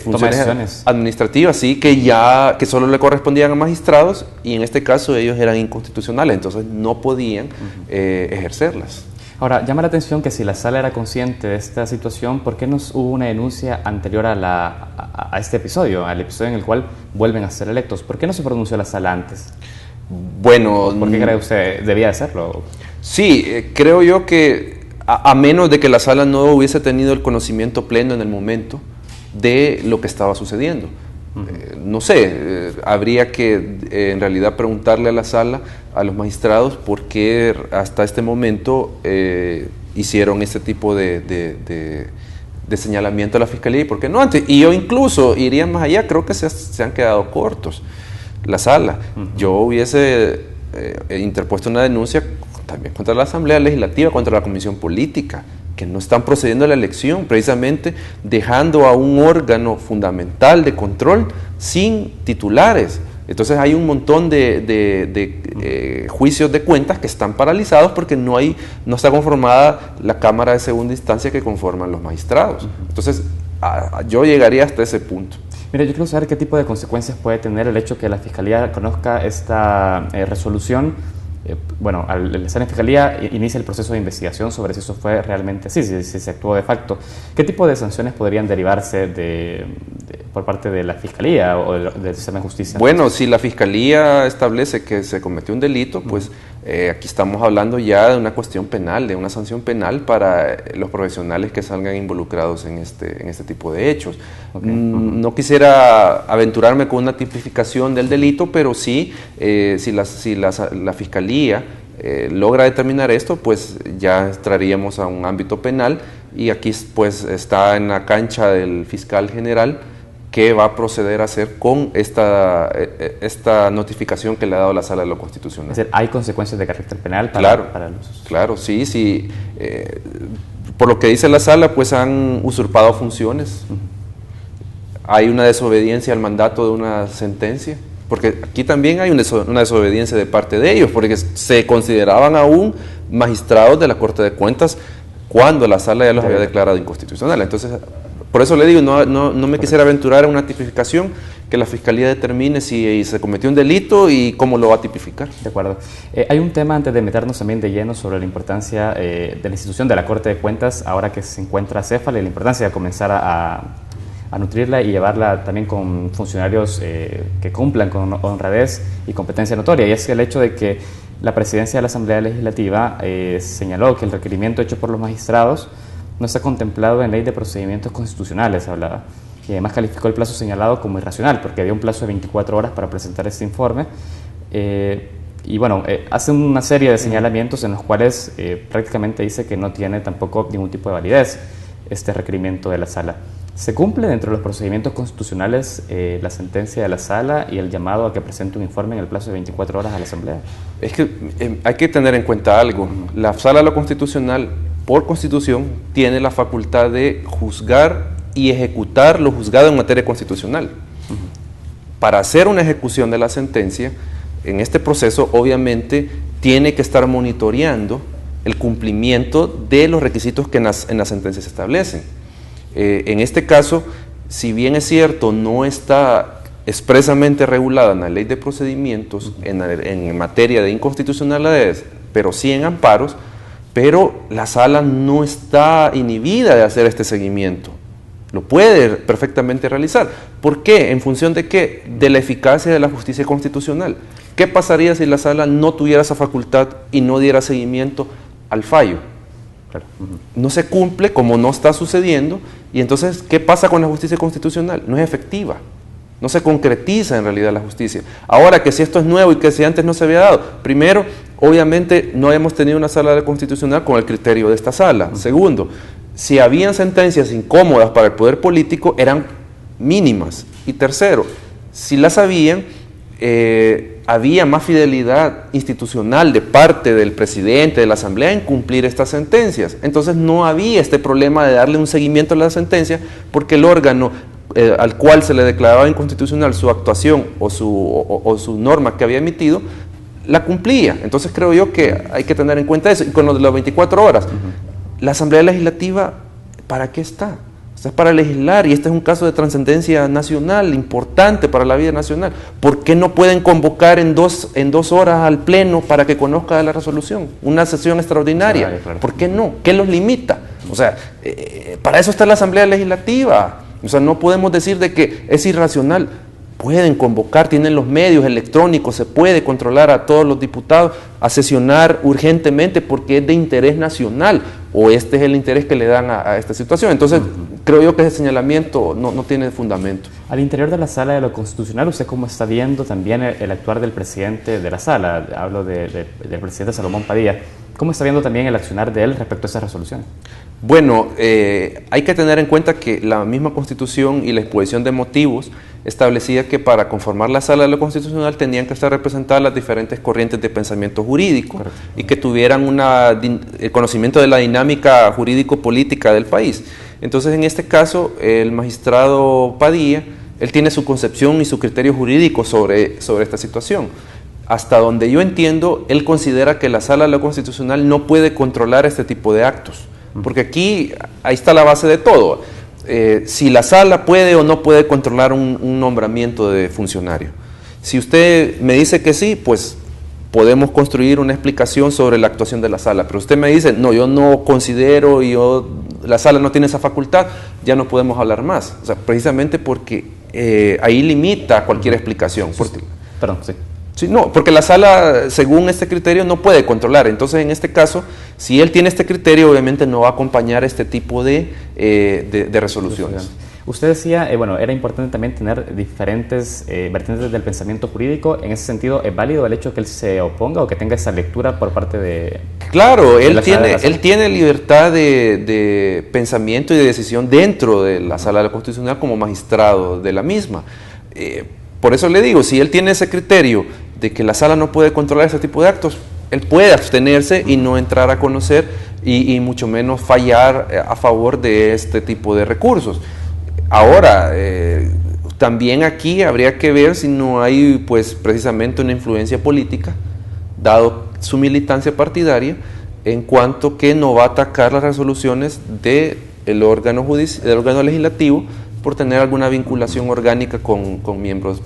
funciones administrativas, sí, que solo le correspondían a magistrados, y en este caso ellos eran inconstitucionales, entonces no podían ejercerlas. Ahora, llama la atención que si la Sala era consciente de esta situación, ¿por qué no hubo una denuncia anterior a este episodio, al episodio en el cual vuelven a ser electos? ¿Por qué no se pronunció la Sala antes? Bueno, ¿por qué cree usted debía hacerlo? Sí, creo yo que a menos de que la Sala no hubiese tenido el conocimiento pleno en el momento de lo que estaba sucediendo. No sé, habría que en realidad preguntarle a la Sala, a los magistrados, por qué hasta este momento hicieron este tipo de señalamiento a la Fiscalía y por qué no antes. Y yo incluso iría más allá, creo que se han quedado cortos la Sala. Yo hubiese interpuesto una denuncia también contra la Asamblea Legislativa, contra la Comisión Política, que no están procediendo a la elección, precisamente dejando a un órgano fundamental de control sin titulares. Entonces hay un montón de juicios de cuentas que están paralizados porque no está conformada la Cámara de Segunda Instancia que conforman los magistrados. Entonces yo llegaría hasta ese punto. Mira, yo quiero saber qué tipo de consecuencias puede tener el hecho que la Fiscalía conozca esta resolución. Bueno, al estar en Fiscalía inicia el proceso de investigación sobre si eso fue realmente así, si se actuó de facto. ¿Qué tipo de sanciones podrían derivarse de por parte de la Fiscalía o del sistema de justicia? Bueno, si la Fiscalía establece que se cometió un delito, pues aquí estamos hablando ya de una cuestión penal, de una sanción penal para los profesionales que salgan involucrados en este tipo de hechos. No quisiera aventurarme con una tipificación del delito, pero sí, si la Fiscalía logra determinar esto, pues ya entraríamos a un ámbito penal, y aquí pues está en la cancha del fiscal general qué va a proceder a hacer con esta notificación que le ha dado la Sala de lo Constitucional. Es decir, ¿hay consecuencias de carácter penal para los...? Claro, sí. Por lo que dice la Sala, pues han usurpado funciones. Hay una desobediencia al mandato de una sentencia, porque aquí también hay una desobediencia de parte de ellos, porque se consideraban aún magistrados de la Corte de Cuentas cuando la Sala ya los había declarado inconstitucional. Entonces, por eso le digo, no me quisiera aventurar en una tipificación, que la Fiscalía determine si se cometió un delito y cómo lo va a tipificar. De acuerdo. Hay un tema, antes de meternos también de lleno, sobre la importancia de la institución de la Corte de Cuentas, ahora que se encuentra acéfala, y la importancia de comenzar a nutrirla y llevarla también con funcionarios que cumplan con honradez y competencia notoria. Y es el hecho de que la Presidencia de la Asamblea Legislativa señaló que el requerimiento hecho por los magistrados no está contemplado en Ley de Procedimientos Constitucionales, hablaba, y además calificó el plazo señalado como irracional, porque había un plazo de 24 horas para presentar este informe, y bueno, hace una serie de señalamientos en los cuales prácticamente dice que no tiene tampoco ningún tipo de validez este requerimiento de la Sala. ¿Se cumple dentro de los procedimientos constitucionales la sentencia de la Sala y el llamado a que presente un informe en el plazo de 24 horas a la Asamblea? Es que hay que tener en cuenta algo. La Sala de lo Constitucional, por Constitución, tiene la facultad de juzgar y ejecutar lo juzgado en materia constitucional. Para hacer una ejecución de la sentencia, en este proceso, obviamente, tiene que estar monitoreando el cumplimiento de los requisitos que en la sentencia se establecen. En este caso, si bien es cierto, no está expresamente regulada en la Ley de Procedimientos en materia de inconstitucionalidades, pero sí en amparos, pero la Sala no está inhibida de hacer este seguimiento. Lo puede perfectamente realizar. ¿Por qué? ¿En función de qué? De la eficacia de la justicia constitucional. ¿Qué pasaría si la Sala no tuviera esa facultad y no diera seguimiento al fallo? Claro. No se cumple, como no está sucediendo, y entonces, ¿qué pasa con la justicia constitucional? No es efectiva, no se concretiza en realidad la justicia. Ahora, que si esto es nuevo y que si antes no se había dado, primero, obviamente no hemos tenido una Sala constitucional con el criterio de esta Sala. Segundo, si habían sentencias incómodas para el poder político, eran mínimas. Y tercero, si las habían, había más fidelidad institucional de parte del presidente de la Asamblea en cumplir estas sentencias. Entonces no había este problema de darle un seguimiento a la sentencia, porque el órgano al cual se le declaraba inconstitucional su actuación o su norma que había emitido, la cumplía. Entonces creo yo que hay que tener en cuenta eso. Y con lo de las 24 horas, la Asamblea Legislativa, ¿para qué está? Es para legislar, y este es un caso de trascendencia nacional, importante para la vida nacional. ¿Por qué no pueden convocar en dos horas al Pleno para que conozca la resolución? Una sesión extraordinaria. Claro. ¿Por qué no? ¿Qué los limita? O sea, para eso está la Asamblea Legislativa. O sea, no podemos decir de que es irracional. Pueden convocar, tienen los medios electrónicos, se puede controlar a todos los diputados a sesionar urgentemente porque es de interés nacional, o este es el interés que le dan a esta situación. Entonces, creo yo que ese señalamiento no tiene fundamento. Al interior de la Sala de lo Constitucional, ¿usted cómo está viendo también el actuar del presidente de la Sala? Hablo del presidente Salomón Padilla. ¿Cómo está viendo también el accionar de él respecto a esa resolución? Bueno, hay que tener en cuenta que la misma Constitución y la exposición de motivos establecía que para conformar la Sala de lo Constitucional tenían que estar representadas las diferentes corrientes de pensamiento jurídico. Correcto. Y que tuvieran el conocimiento de la dinámica jurídico-política del país. Entonces, en este caso, el magistrado Padilla, él tiene su concepción y su criterio jurídico sobre esta situación. Hasta donde yo entiendo, él considera que la Sala de lo Constitucional no puede controlar este tipo de actos. Porque ahí está la base de todo. Si la Sala puede o no puede controlar un nombramiento de funcionario. Si usted me dice que sí, pues podemos construir una explicación sobre la actuación de la Sala. Pero usted me dice, no, yo no considero, la Sala no tiene esa facultad, ya no podemos hablar más. O sea, precisamente porque ahí limita cualquier explicación. Perdón, sí. Sí, no, porque la sala, según este criterio, no puede controlar. Entonces, en este caso, si él tiene este criterio, obviamente no va a acompañar este tipo de resoluciones. Usted decía, bueno, era importante también tener diferentes vertientes del pensamiento jurídico. En ese sentido, ¿es válido el hecho que él se oponga o que tenga esa lectura por parte de... Claro, él tiene libertad de pensamiento y de decisión dentro de la Sala Constitucional como magistrado de la misma. Por eso le digo, si él tiene ese criterio de que la sala no puede controlar ese tipo de actos, él puede abstenerse y no entrar a conocer y mucho menos fallar a favor de este tipo de recursos. Ahora, también aquí habría que ver si no hay pues precisamente una influencia política, dado su militancia partidaria, en cuanto que no va a atacar las resoluciones del órgano legislativo por tener alguna vinculación orgánica con miembros,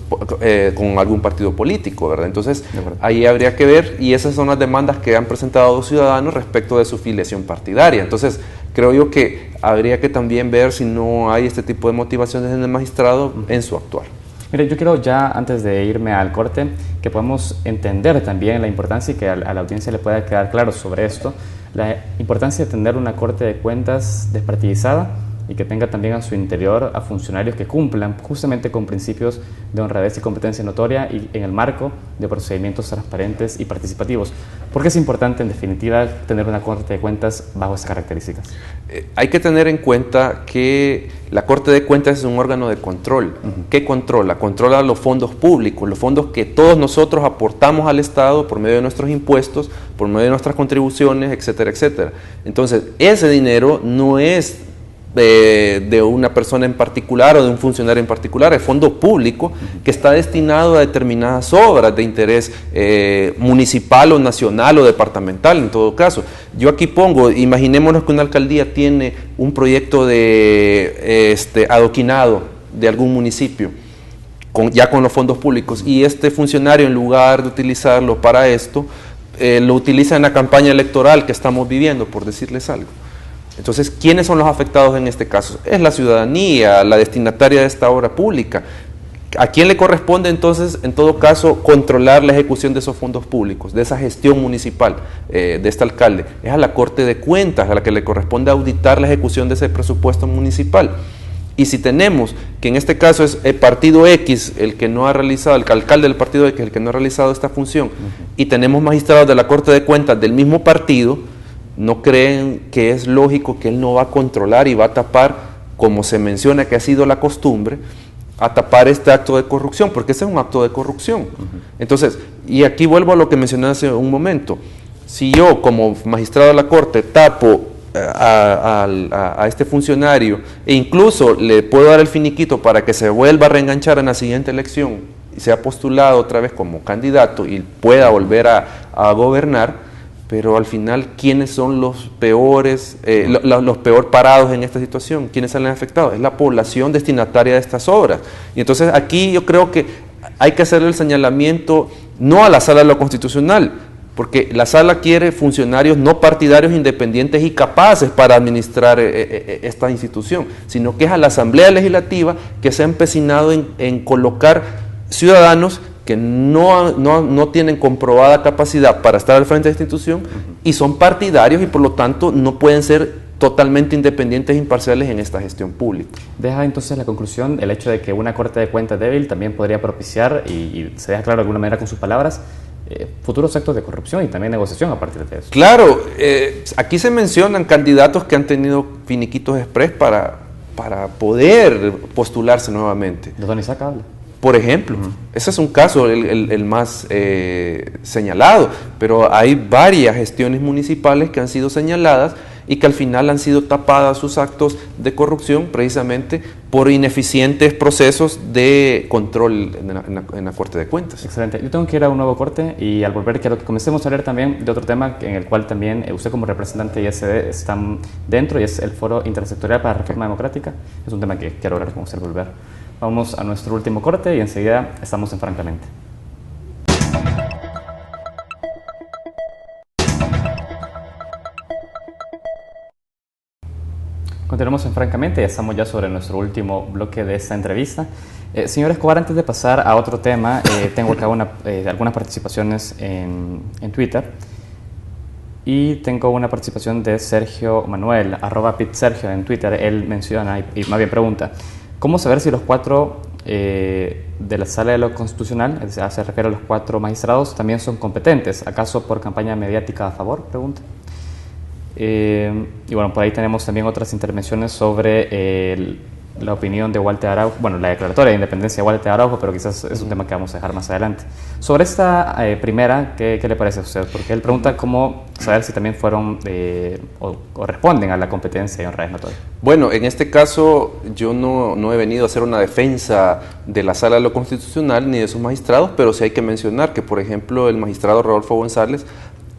con algún partido político, ¿verdad? Entonces, ahí habría que ver, y esas son las demandas que han presentado los ciudadanos respecto de su filiación partidaria. Entonces, creo yo que habría que también ver si no hay este tipo de motivaciones en el magistrado en su actuar. Mire, yo quiero ya, antes de irme al corte, que podamos entender también la importancia y que a la audiencia le pueda quedar claro sobre esto, la importancia de tener una Corte de Cuentas despartidizada y que tenga también a su interior a funcionarios que cumplan justamente con principios de honradez y competencia notoria y en el marco de procedimientos transparentes y participativos. ¿Por qué es importante, en definitiva, tener una Corte de Cuentas bajo esas características? Hay que tener en cuenta que la Corte de Cuentas es un órgano de control. ¿Qué controla? Controla los fondos públicos, los fondos que todos nosotros aportamos al Estado por medio de nuestros impuestos, por medio de nuestras contribuciones, etcétera, etcétera. Entonces, ese dinero no es de una persona en particular o de un funcionario en particular, es fondo público que está destinado a determinadas obras de interés municipal o nacional o departamental en todo caso. Yo aquí pongo, imaginémonos que una alcaldía tiene un proyecto de adoquinado de algún municipio, ya con los fondos públicos, y este funcionario en lugar de utilizarlo para esto, lo utiliza en la campaña electoral que estamos viviendo, por decirles algo. Entonces, ¿quiénes son los afectados en este caso? Es la ciudadanía, la destinataria de esta obra pública. ¿A quién le corresponde entonces, en todo caso, controlar la ejecución de esos fondos públicos, de esa gestión municipal de este alcalde? Es a la Corte de Cuentas a la que le corresponde auditar la ejecución de ese presupuesto municipal. Y si tenemos que en este caso es el partido X el que no ha realizado, el alcalde del partido X el que no ha realizado esta función, y tenemos magistrados de la Corte de Cuentas del mismo partido, ¿no creen que es lógico que él no va a controlar y va a tapar, como se menciona que ha sido la costumbre, a tapar este acto de corrupción? Porque ese es un acto de corrupción. Entonces, y aquí vuelvo a lo que mencioné hace un momento. Si yo, como magistrado de la Corte, tapo a este funcionario e incluso le puedo dar el finiquito para que se vuelva a reenganchar en la siguiente elección y sea postulado otra vez como candidato y pueda volver a gobernar, pero al final, ¿quiénes son los peores, los peor parados en esta situación? ¿Quiénes salen afectados? Es la población destinataria de estas obras. Y entonces aquí yo creo que hay que hacerle el señalamiento no a la Sala de lo Constitucional, porque la Sala quiere funcionarios no partidarios, independientes y capaces para administrar esta institución, sino que es a la Asamblea Legislativa que se ha empecinado en colocar ciudadanos que no tienen comprobada capacidad para estar al frente de esta institución y son partidarios y por lo tanto no pueden ser totalmente independientes e imparciales en esta gestión pública. Deja entonces la conclusión el hecho de que una Corte de Cuentas débil también podría propiciar, y se deja claro de alguna manera con sus palabras, futuros actos de corrupción y también negociación a partir de eso. Claro, aquí se mencionan candidatos que han tenido finiquitos express para poder postularse nuevamente. ¿De Don Isaac habla? Por ejemplo, ese es un caso el más señalado, pero hay varias gestiones municipales que han sido señaladas y que al final han sido tapadas sus actos de corrupción precisamente por ineficientes procesos de control en la Corte de Cuentas. Excelente. Yo tengo que ir a un nuevo corte y al volver quiero que comencemos a hablar también de otro tema en el cual también usted como representante de ISD están dentro, y es el Foro Intersectorial para la Reforma Democrática. Es un tema que quiero hablar con usted al volver. Vamos a nuestro último corte y enseguida estamos en Francamente. Continuamos en Francamente, ya estamos ya sobre nuestro último bloque de esta entrevista. Señor Escobar, antes de pasar a otro tema, tengo acá algunas participaciones en Twitter. Y tengo una participación de Sergio Manuel, @pitsergio en Twitter. Él menciona y más bien pregunta: ¿cómo saber si los 4 de la Sala de lo Constitucional, se refiere a los 4 magistrados, también son competentes? ¿Acaso por campaña mediática a favor? Pregunta. Y bueno, por ahí tenemos también otras intervenciones sobre la opinión de Walter Araujo, bueno, la declaratoria de independencia de Walter Araujo, pero quizás es un tema que vamos a dejar más adelante. Sobre esta primera, ¿qué le parece a usted? Porque él pregunta cómo saber si también fueron o responden a la competencia y honradez notoria. Bueno, en este caso yo no he venido a hacer una defensa de la Sala de lo Constitucional ni de sus magistrados, pero sí hay que mencionar que, por ejemplo, el magistrado Rodolfo González,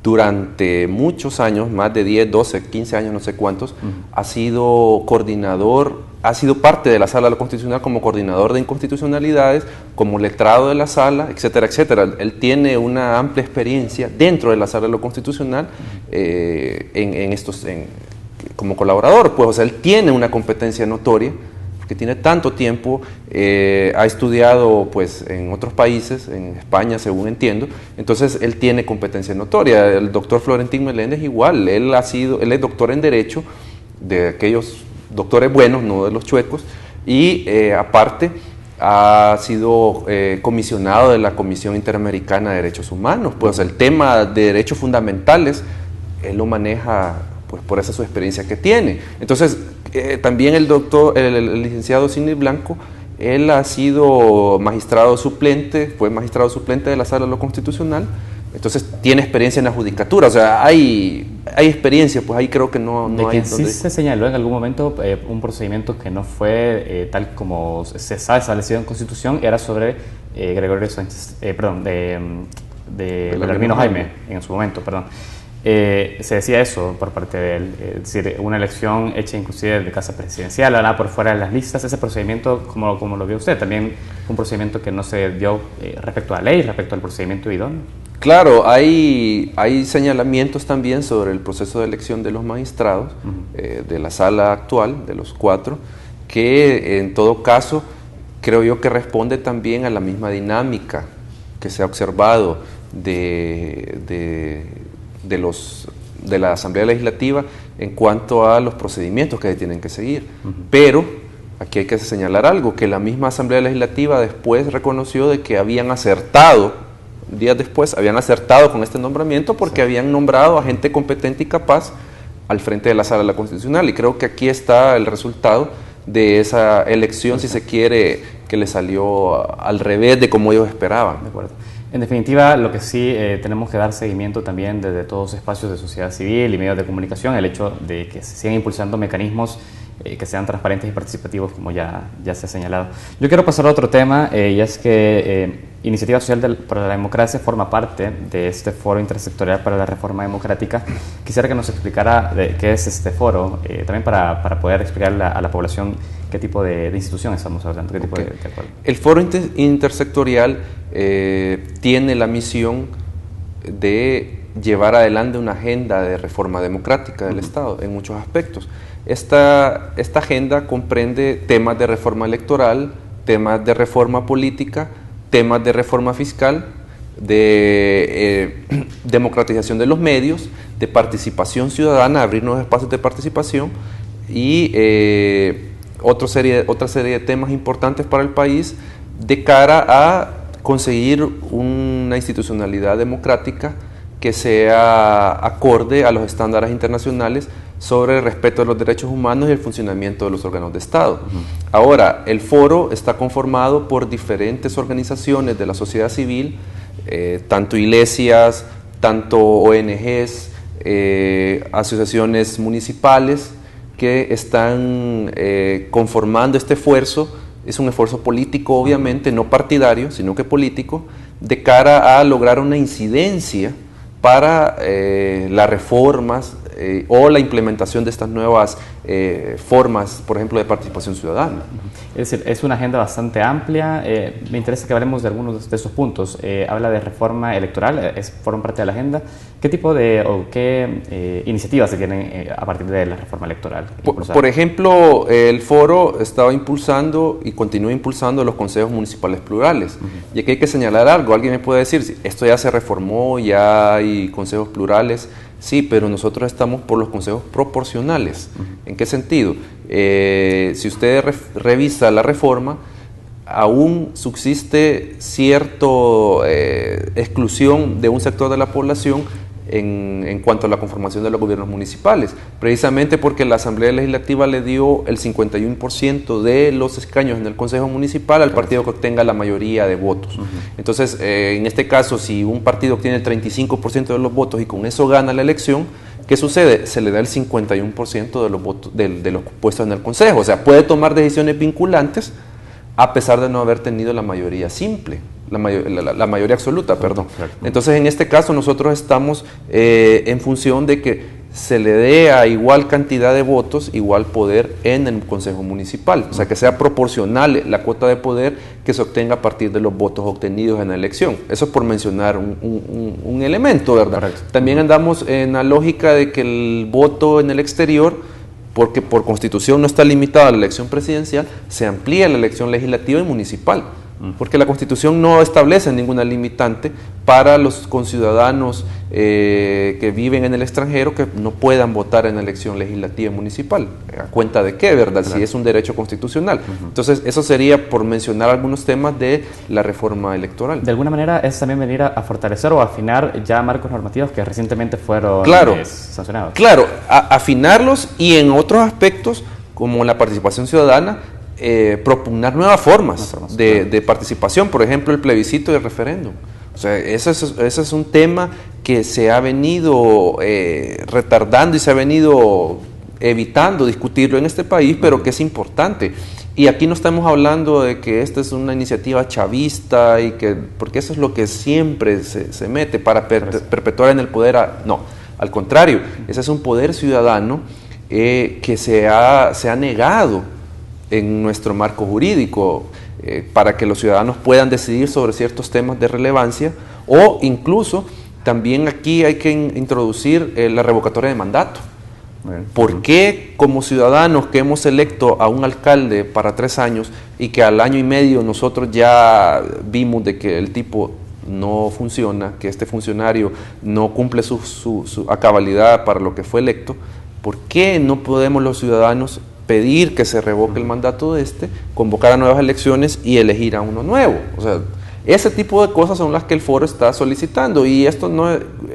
durante muchos años, más de 10, 12, 15 años, no sé cuántos, ha sido coordinador, ha sido parte de la Sala de lo Constitucional como coordinador de inconstitucionalidades, como letrado de la Sala, etcétera, etcétera. Él tiene una amplia experiencia dentro de la Sala de lo Constitucional como colaborador, pues, o sea, él tiene una competencia notoria, que tiene tanto tiempo, ha estudiado pues en otros países, en España según entiendo, entonces él tiene competencia notoria. El doctor Florentín Meléndez igual, él es doctor en Derecho, de aquellos doctores buenos, no de los chuecos, y aparte ha sido comisionado de la Comisión Interamericana de Derechos Humanos, pues el tema de derechos fundamentales, él lo maneja pues por esa su experiencia que tiene. Entonces, también el licenciado Sidney Blanco, él ha sido magistrado suplente, fue magistrado suplente de la Sala de lo Constitucional, entonces tiene experiencia en la judicatura, o sea, hay experiencia, pues ahí creo que no de hay... Que sí se señaló en algún momento un procedimiento que no fue tal como se sabe establecido en Constitución, era sobre Gregorio Sánchez, de Belarmino Jaime, en su momento, perdón. Se decía eso por parte de él, es decir, una elección hecha inclusive de casa presidencial, nada por fuera de las listas. Ese procedimiento, como lo vio usted, también fue un procedimiento que no se dio respecto a la ley, respecto al procedimiento idóneo. Claro, hay señalamientos también sobre el proceso de elección de los magistrados de la sala actual, de los 4, que en todo caso creo yo que responde también a la misma dinámica que se ha observado de la Asamblea Legislativa en cuanto a los procedimientos que tienen que seguir. Pero aquí hay que señalar algo, que la misma Asamblea Legislativa después reconoció de que habían acertado, días después, habían acertado con este nombramiento porque habían nombrado a gente competente y capaz al frente de la Sala de la Constitucional, y creo que aquí está el resultado de esa elección, si se quiere, que le salió al revés de como ellos esperaban. De acuerdo. En definitiva, lo que sí tenemos que dar seguimiento también desde todos los espacios de sociedad civil y medios de comunicación, el hecho de que se sigan impulsando mecanismos que sean transparentes y participativos, como ya se ha señalado. Yo quiero pasar a otro tema, y es que Iniciativa Social para la Democracia forma parte de este Foro Intersectorial para la Reforma Democrática. Quisiera que nos explicara qué es este foro, también para poder explicarle a la población qué tipo de institución estamos hablando, qué tipo de acuerdo. El Foro Intersectorial tiene la misión de llevar adelante una agenda de reforma democrática del Estado en muchos aspectos. Esta agenda comprende temas de reforma electoral, temas de reforma política, temas de reforma fiscal, de democratización de los medios, de participación ciudadana, abrir nuevos espacios de participación y otra serie de temas importantes para el país de cara a conseguir una institucionalidad democrática que sea acorde a los estándares internacionales sobre el respeto de los derechos humanos y el funcionamiento de los órganos de Estado. Ahora, el foro está conformado por diferentes organizaciones de la sociedad civil, tanto iglesias, tanto ONGs, asociaciones municipales, que están conformando este esfuerzo. Es un esfuerzo político, obviamente, no partidario, sino que político, de cara a lograr una incidencia para las reformas o la implementación de estas nuevas formas, por ejemplo, de participación ciudadana. Es decir, es una agenda bastante amplia. Me interesa que hablemos de algunos de estos puntos. Habla de reforma electoral, forman parte de la agenda. ¿Qué tipo o qué iniciativas se tienen a partir de la reforma electoral? Por ejemplo, el foro estaba impulsando y continúa impulsando los consejos municipales plurales. Y aquí hay que señalar algo. Alguien me puede decir, esto ya se reformó, ya hay consejos plurales. Sí, pero nosotros estamos por los consejos proporcionales. ¿En qué sentido? Si usted revisa la reforma, aún subsiste cierta exclusión de un sector de la población en cuanto a la conformación de los gobiernos municipales, precisamente porque la Asamblea Legislativa le dio el 51% de los escaños en el Consejo Municipal al partido que obtenga la mayoría de votos. Entonces, en este caso, si un partido obtiene el 35% de los votos y con eso gana la elección, ¿qué sucede? Se le da el 51% de los votos de los puestos en el Consejo. O sea, puede tomar decisiones vinculantes a pesar de no haber tenido la mayoría simple. La mayoría absoluta, perdón. Entonces, en este caso, nosotros estamos en función de que se le dé a igual cantidad de votos, igual poder en el Consejo Municipal. O sea, que sea proporcional la cuota de poder que se obtenga a partir de los votos obtenidos en la elección. Eso es por mencionar un elemento, ¿verdad? Correcto. También andamos en la lógica de que el voto en el exterior, porque por Constitución no está limitada a la elección presidencial, se amplía la elección legislativa y municipal. Porque la Constitución no establece ninguna limitante para los conciudadanos que viven en el extranjero que no puedan votar en la elección legislativa y municipal. ¿A cuenta de qué, verdad? Claro. Si es un derecho constitucional. Entonces, eso sería por mencionar algunos temas de la reforma electoral. De alguna manera, es también venir a fortalecer o afinar ya marcos normativos que recientemente fueron sancionados. Claro, afinarlos y en otros aspectos, como la participación ciudadana, propugnar nuevas formas de participación, por ejemplo el plebiscito y el referéndum. O sea, ese es un tema que se ha venido retardando y se ha venido evitando discutirlo en este país, pero que es importante. Y aquí no estamos hablando de que esta es una iniciativa chavista, porque eso es lo que siempre se mete para perpetuar en el poder. No, al contrario, ese es un poder ciudadano que se ha negado en nuestro marco jurídico para que los ciudadanos puedan decidir sobre ciertos temas de relevancia, o incluso también aquí hay que introducir la revocatoria de mandato. ¿Por qué como ciudadanos que hemos electo a un alcalde para 3 años y que al año y medio nosotros ya vimos de que el tipo no funciona, que este funcionario no cumple a cabalidad para lo que fue electo, por qué no podemos los ciudadanos pedir que se revoque el mandato de convocar a nuevas elecciones y elegir a uno nuevo? O sea, ese tipo de cosas son las que el foro está solicitando, y esto no,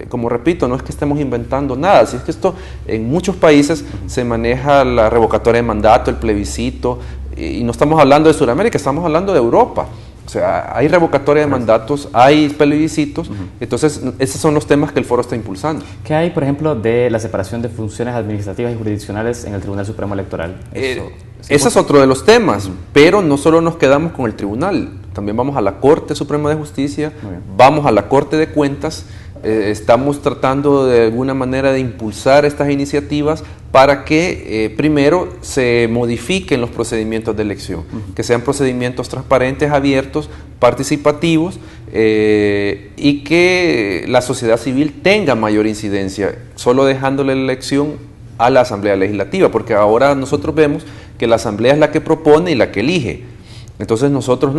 como repito, no es que estemos inventando nada, si es que esto en muchos países se maneja la revocatoria de mandato, el plebiscito, y no estamos hablando de Sudamérica, estamos hablando de Europa. O sea, hay revocatoria de mandatos, hay plebiscitos, entonces esos son los temas que el foro está impulsando. ¿Qué hay, por ejemplo, de la separación de funciones administrativas y jurisdiccionales en el Tribunal Supremo Electoral? Ese es otro de los temas, pero no solo nos quedamos con el tribunal, también vamos a la Corte Suprema de Justicia, vamos a la Corte de Cuentas. Estamos tratando de alguna manera de impulsar estas iniciativas para que primero se modifiquen los procedimientos de elección, que sean procedimientos transparentes, abiertos, participativos, y que la sociedad civil tenga mayor incidencia, solo dejándole la elección a la Asamblea Legislativa, porque ahora nosotros vemos que la Asamblea es la que propone y la que elige. Entonces nosotros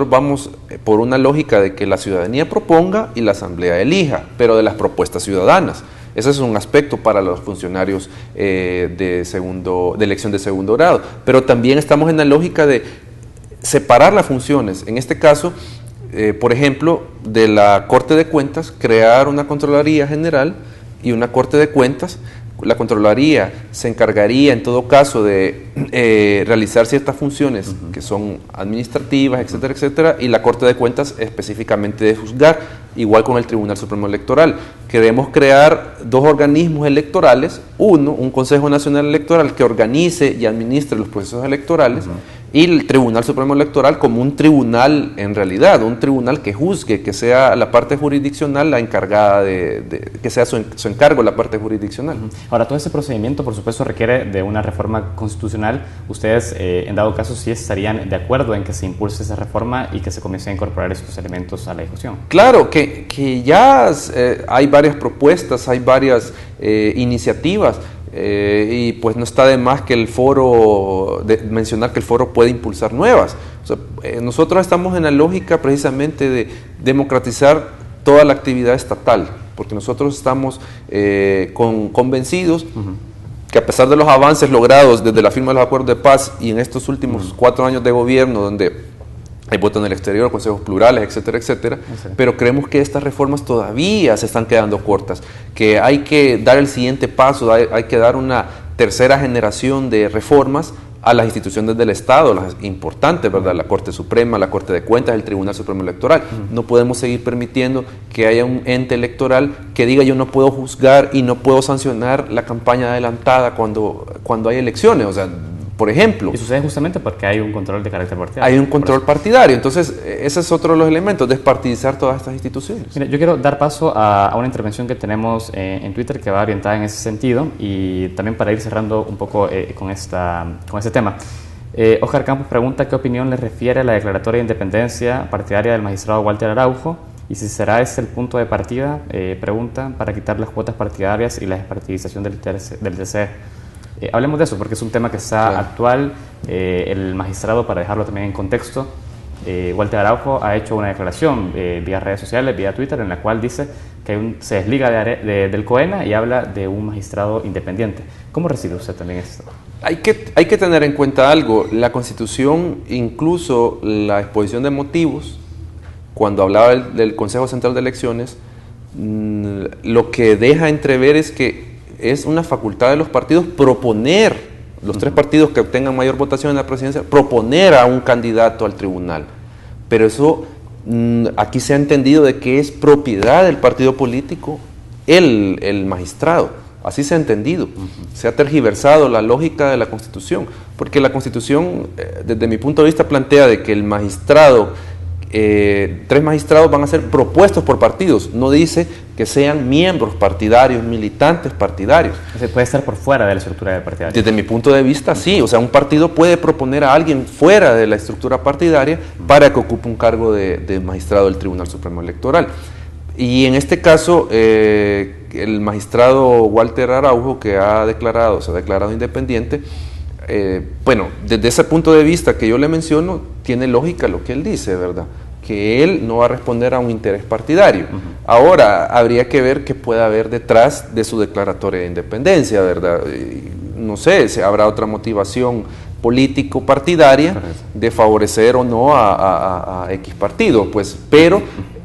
vamos por una lógica de que la ciudadanía proponga y la Asamblea elija, pero de las propuestas ciudadanas. Ese es un aspecto para los funcionarios de elección de segundo grado. Pero también estamos en la lógica de separar las funciones. En este caso, por ejemplo, de la Corte de Cuentas, crear una Contraloría General y una Corte de Cuentas. La Contraloría se encargaría en todo caso de realizar ciertas funciones que son administrativas, etcétera, etcétera, y la Corte de Cuentas específicamente de juzgar, igual con el Tribunal Supremo Electoral. Queremos crear 2 organismos electorales, un Consejo Nacional Electoral que organice y administre los procesos electorales, y el Tribunal Supremo Electoral como un tribunal en realidad, un tribunal que juzgue, que sea la parte jurisdiccional la encargada que sea su encargo la parte jurisdiccional. Ahora, todo ese procedimiento, por supuesto, requiere de una reforma constitucional. Ustedes, en dado caso, sí estarían de acuerdo en que se impulse esa reforma y que se comience a incorporar estos elementos a la discusión. Claro, que ya hay varias propuestas, hay varias iniciativas. Y pues no está de más que el foro, mencionar que el foro puede impulsar nuevas. O sea, nosotros estamos en la lógica precisamente de democratizar toda la actividad estatal, porque nosotros estamos convencidos que a pesar de los avances logrados desde la firma de los acuerdos de paz y en estos últimos 4 años de gobierno, donde hay voto en el exterior, consejos plurales, etcétera, etcétera, pero creemos que estas reformas todavía se están quedando cortas, que hay que dar el siguiente paso, hay que dar una tercera generación de reformas a las instituciones del Estado, las importantes, ¿verdad? La Corte Suprema, la Corte de Cuentas, el Tribunal Supremo Electoral. No podemos seguir permitiendo que haya un ente electoral que diga yo no puedo juzgar y no puedo sancionar la campaña adelantada cuando hay elecciones, o sea, por ejemplo. Y sucede justamente porque hay un control de carácter partidario. Hay un control partidario, entonces ese es otro de los elementos, despartidizar todas estas instituciones. Mira, yo quiero dar paso a una intervención que tenemos en Twitter que va orientada en ese sentido y también para ir cerrando un poco con este tema. Oscar Campos pregunta qué opinión le refiere a la declaratoria de independencia partidaria del magistrado Walter Araujo y si será ese el punto de partida, pregunta, para quitar las cuotas partidarias y la despartidización del TC. Hablemos de eso porque es un tema que está actual. El magistrado, para dejarlo también en contexto, Walter Araujo ha hecho una declaración vía redes sociales, vía Twitter, en la cual dice que se desliga del COENA y habla de un magistrado independiente. ¿Cómo recibe usted también esto? Hay que tener en cuenta algo. La Constitución, incluso la exposición de motivos, cuando hablaba del Consejo Central de Elecciones, lo que deja entrever es que es una facultad de los partidos proponer, los 3 partidos que obtengan mayor votación en la presidencia, proponer a un candidato al tribunal. Pero eso, aquí se ha entendido de que es propiedad del partido político el magistrado. Así se ha entendido. Se ha tergiversado la lógica de la Constitución, porque la Constitución, desde mi punto de vista, plantea de que el magistrado, 3 magistrados van a ser propuestos por partidos, no dice que sean miembros partidarios, militantes partidarios. Se puede estar por fuera de la estructura partidaria. Desde mi punto de vista, sí. O sea, un partido puede proponer a alguien fuera de la estructura partidaria para que ocupe un cargo de magistrado del Tribunal Supremo Electoral. Y en este caso, el magistrado Walter Araujo, que se ha declarado independiente, bueno, desde ese punto de vista que yo le menciono, tiene lógica lo que él dice, ¿verdad? Que él no va a responder a un interés partidario. Ahora, habría que ver qué puede haber detrás de su declaratoria de independencia, ¿verdad? No sé, si habrá otra motivación político-partidaria de favorecer o no a X partido, pues, pero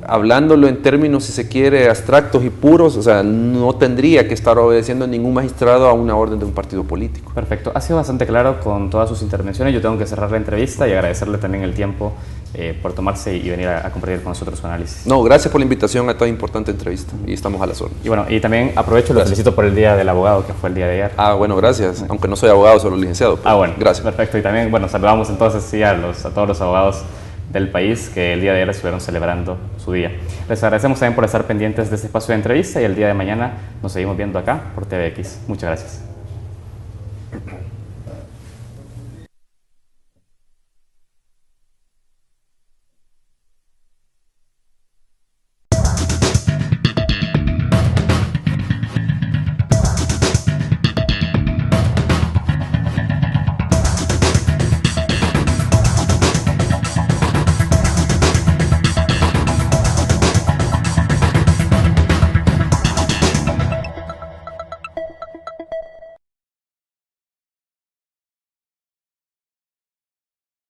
hablándolo en términos, si se quiere, abstractos y puros, o sea, no tendría que estar obedeciendo ningún magistrado a una orden de un partido político. Perfecto, ha sido bastante claro con todas sus intervenciones. Yo tengo que cerrar la entrevista y agradecerle también el tiempo por tomarse y venir a compartir con nosotros su análisis. No, gracias por la invitación a tan importante entrevista y estamos a las órdenes. Y bueno, y también aprovecho, lo felicito por el Día del Abogado, que fue el día de ayer. Ah, bueno, gracias, aunque no soy abogado, solo licenciado. Bueno, gracias. Perfecto, y también, bueno, saludamos entonces sí, a todos los abogados del país que el día de ayer estuvieron celebrando su día. Les agradecemos también por estar pendientes de este espacio de entrevista y el día de mañana nos seguimos viendo acá por TVX. Muchas gracias.